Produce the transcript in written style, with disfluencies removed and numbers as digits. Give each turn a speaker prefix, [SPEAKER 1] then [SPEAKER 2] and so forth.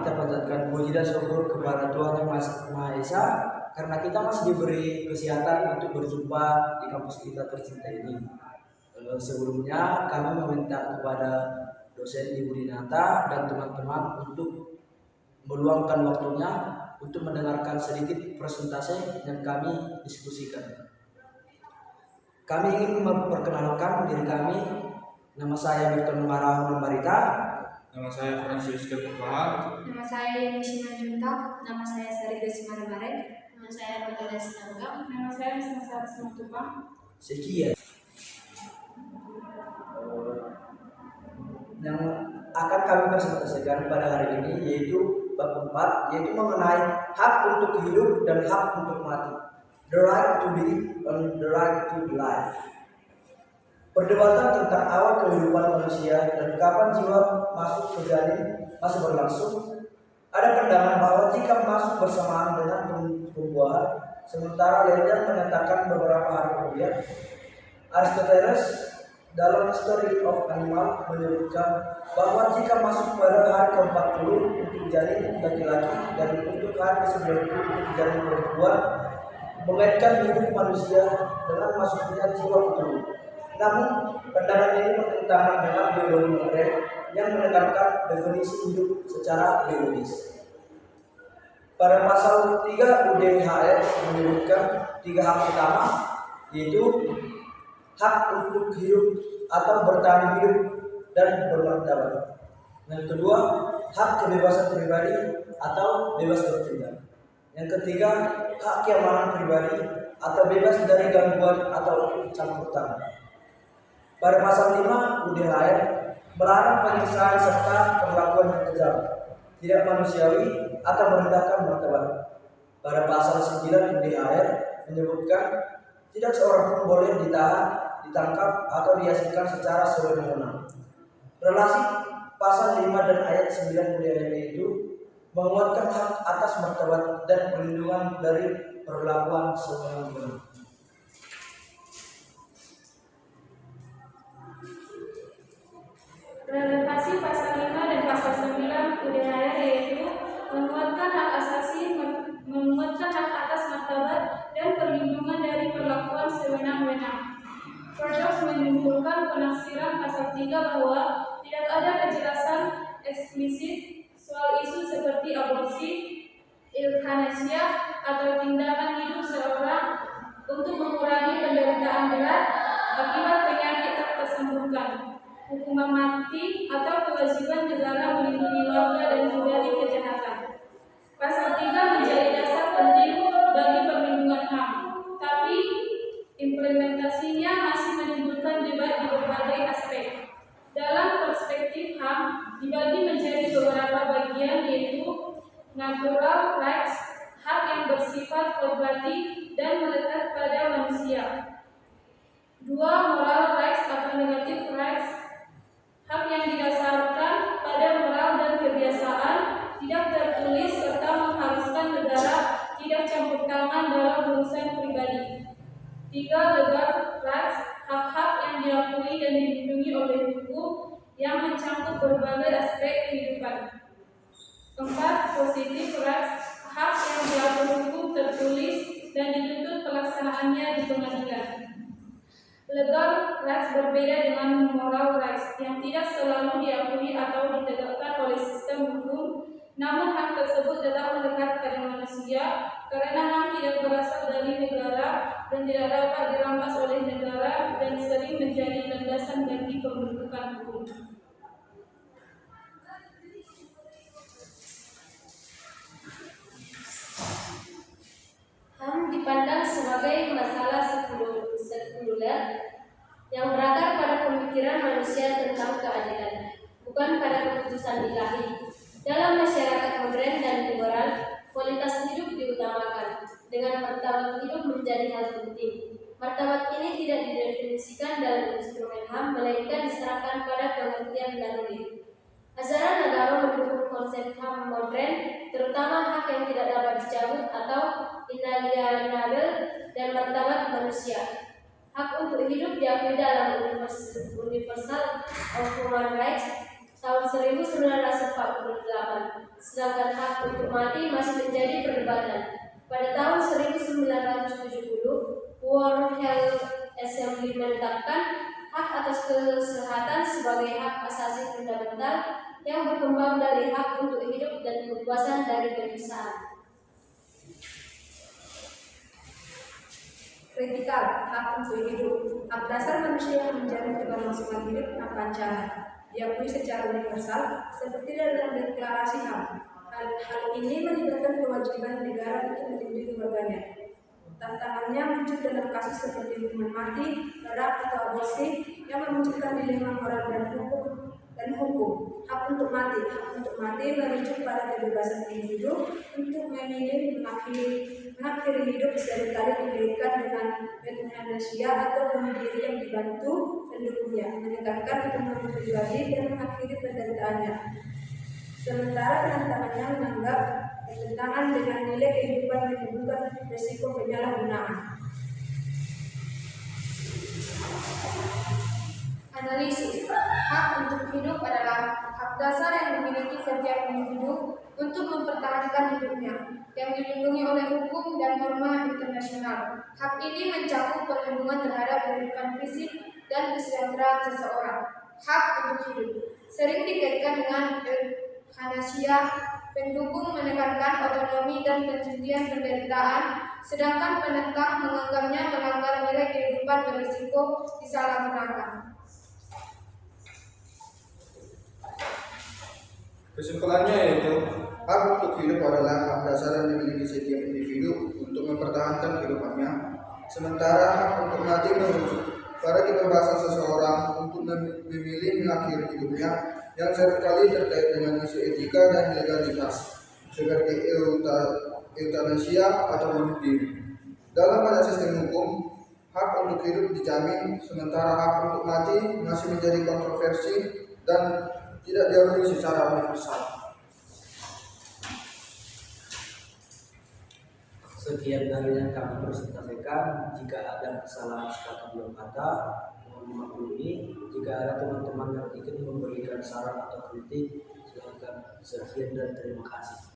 [SPEAKER 1] kita panjatkan puji dan syukur kepada Tuhan Yang Maha Esa karena kita masih diberi kesehatan untuk berjumpa di kampus kita tercinta ini. Sebelumnya kami meminta kepada dosen Ibu Dinata dan teman-teman untuk meluangkan waktunya untuk mendengarkan sedikit presentasi yang kami diskusikan. Kami ingin memperkenalkan diri kami. Nama saya Victor Marahun Marita.
[SPEAKER 2] Nama saya Francis Ketuhan.
[SPEAKER 3] Nama saya Yeni Simanjuntak. Nama saya Sari Desimana Bareng.
[SPEAKER 4] Nama saya Magdalena Sinanggang.
[SPEAKER 3] Nama saya Nisnasar Simatupang.
[SPEAKER 1] Sekian yang akan kami presentasikan pada hari ini, yaitu bab 4, yaitu mengenai hak untuk hidup dan hak untuk mati. The right to live and the right to life. Perdebatan tentang awal kehidupan manusia dan kapan jiwa masuk ke janin masih berlangsung. Ada pandangan bahwa jika masuk bersamaan dengan pembuahan, sementara lainnya menyatakan beberapa hari kemudian. Aristoteles dalam History of Animal menyebutkan bahwa jika masuk pada hari ke-40 untuk janin laki-laki dan untuk hari ke-90 untuk janin perempuan, mengaitkan hidup manusia dengan masuknya jiwa ke tubuh. Namun, pandangan ini bertentangan dengan biologi modern yang menekankan definisi hidup secara biologis. Pada pasal 3 UDHR menyebutkan 3 hak utama, yaitu hak untuk hidup atau bertahan hidup dan bermartabat. Yang kedua, hak kebebasan pribadi atau bebas bertindak. Yang ketiga, hak keamanan pribadi atau bebas dari gangguan atau campur tangan. Pada pasal 5 UDHR melarang penyiksaan serta perlakuan yang kejam, tidak manusiawi atau merendahkan martabat. Pada pasal 9 UDHR menyebutkan tidak seorang pun boleh ditahan, ditangkap atau diasingkan secara sewenang-wenang. Relasi pasal 5 dan ayat 9 UDHR itu menguatkan hak atas martabat dan perlindungan dari perlakuan sewenang-wenang.
[SPEAKER 3] Relevasi pasal 5 dan pasal 9 UDHR yaitu menguatkan hak asasi, menguatkan hak atas martabat dan perlindungan dari perlakuan sewenang-wenang. Paradoks menyimpulkan penafsiran pasal 3 bahwa tidak ada kejelasan eksplisit soal isu seperti aborsi, euthanasia, atau tindakan hidup seorang untuk mengurangi penderitaan berat akibat penyakit tak tersembuhkan, hukuman mati, atau kewajiban negara melindungi warga dan menghindari kejahatan. Pasal 3 menjadi dasar penting bagi perlindungan HAM, tapi implementasinya masih menimbulkan debat di berbagai aspek. Dalam perspektif HAM dibagi menjadi beberapa bagian, yaitu natural rights, hak yang bersifat pribadi dan melekat pada manusia. 2. Moral rights atau negative rights, hak yang didasarkan pada moral dan kebiasaan, tidak tertulis serta mengharuskan negara tidak campur tangan dalam urusan pribadi. 3. Legal rights, hak-hak yang diakui dan dilindungi oleh hukum yang mencakup berbagai aspek kehidupan. 4. Positive rights, hak yang diatur hukum tertulis dan dituntut pelaksanaannya di pengadilan. Legal rights berbeda dengan moral rights yang tidak selalu diakui atau ditegakkan oleh sistem hukum, namun hak tersebut tetap melekat pada manusia karena hak tidak berasal dari negara dan tidak dapat dirampas oleh negara dan sering menjadi landasan bagi pembentukan hukum.
[SPEAKER 4] HAM dipandang sebagai masalah sekuler yang berakar pada pemikiran manusia tentang keadilan, bukan pada keputusan ilahi. Dalam masyarakat modern dan liberal, kualitas hidup diutamakan, dengan martabat hidup menjadi hal penting. Martabat ini tidak didefinisikan dalam instrumen HAM, melainkan diserahkan pada pengertian daruri. Ajaran agama mendukung konsep HAM modern, terutama hak yang tidak dapat dicabut atau inalienable dan martabat manusia. Hak untuk hidup diakui dalam Universal of Human Rights tahun 1948, sedangkan hak untuk mati masih menjadi perdebatan. Pada tahun 1970, World Health Assembly menetapkan hak atas kesehatan sebagai hak asasi fundamental yang berkembang dari hak untuk hidup dan kebebasan dari penyiksaan.
[SPEAKER 5] Kritikal, hak untuk hidup. Hak dasar manusia yang menjamin keberlangsungan hidup tanpa ancaman, diakui secara universal seperti dalam deklarasi HAM. Hal ini melibatkan kewajiban negara untuk melindungi warganya. Tantangannya muncul dalam kasus seperti hukuman mati, perang atau aborsi yang memunculkan dilema moral dan hukum. Hak untuk mati merujuk pada kebebasan individu untuk memilih mengakhiri hidup seringkali dikaitkan dengan euthanasia atau bunuh diri yang dibantu pendukungnya, menekankan otonomi pribadi dan mengakhiri penderitaannya. Sementara tantangannya menganggap bertentangan dengan nilai kehidupan menimbulkan risiko penyalahgunaan.
[SPEAKER 6] Analisis. Hak untuk hidup adalah hak dasar yang dimiliki setiap individu untuk mempertahankan hidupnya, yang dilindungi oleh hukum dan norma internasional. Hak ini mencakup perlindungan terhadap kehidupan fisik dan kesejahteraan seseorang. Hak untuk hidup sering dikaitkan dengan euthanasia. Pendukung menekankan otonomi dan penghentian penderitaan, sedangkan penentang menganggapnya melanggar nilai kehidupan berisiko disalahgunakan.
[SPEAKER 7] Kesimpulannya yaitu, hak untuk hidup adalah hak dasar yang dimiliki setiap individu untuk mempertahankan kehidupannya, sementara hak untuk mati merujuk pada kebebasan seseorang untuk memilih mengakhiri hidupnya yang seringkali terkait dengan isu etika dan legalitas, seperti euthanasia atau bunuh diri. Dalam pada sistem hukum, hak untuk hidup dijamin, sementara hak untuk mati masih menjadi kontroversi dan tidak diakui secara universal.
[SPEAKER 1] Sekian dari yang kami presentasikan. Jika ada kesalahan kata belum kata, mohon dimaklumi. Jika ada teman-teman yang ingin memberikan saran atau kritik, silakan. Sekian dan terima kasih.